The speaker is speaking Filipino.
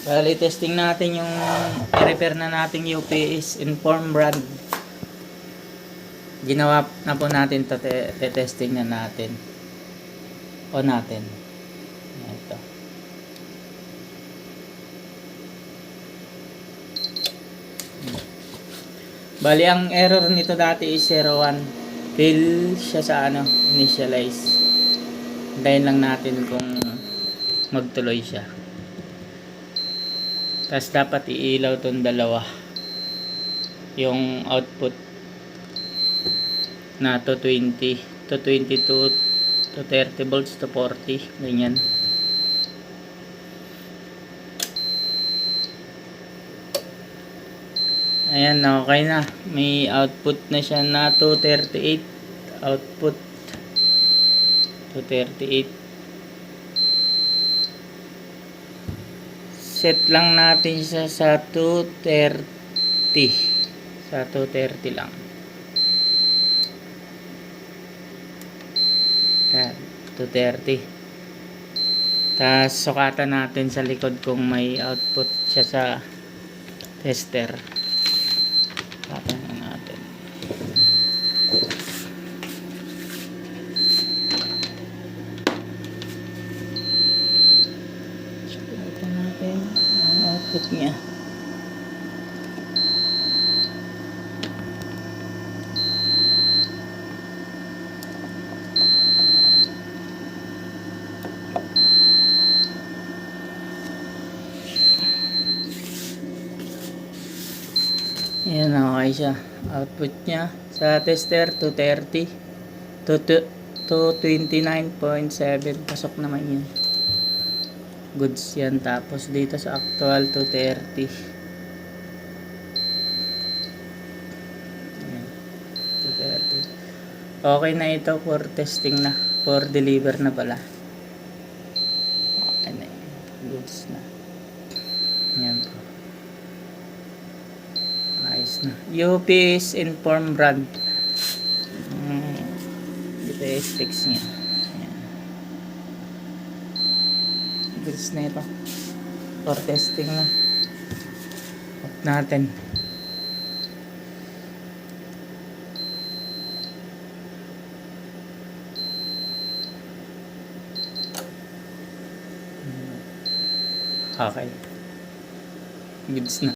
Bali, testing natin yung i-repair na nating UPS Inform brand. Ginawa na po natin to, testing na natin. O natin. Ito. Bali, ang error nito dati is 01. Fail siya sa initialize. Hintayin lang natin kung magtuloy siya. Tapos dapat iilaw tong dalawa. Yung output na to 20 to 22 to 30 volts to 40. Ganyan. Ayan, okay na. May output na siya na 238. Output 238. Set lang natin siya sa 230. Sa 230 lang. Ayan, 230. Tapos sukatan natin sa likod kung may output siya sa tester. Sukatan na natin. Sukatan natin ang output niya. Ayan, okay siya. Output niya sa tester 230 to 29.7. Pasok naman yun. Goods yan. Tapos dito sa actual 230. Ayan, 230. Okay na ito for testing na. For deliver na pala. Okay na yun. Goods na. Ayan po. Ayos na. UPS Inform brand. Ito yung specs niya. Ayan. Goods na ito. For testing na. Off natin. Okay. Goods na.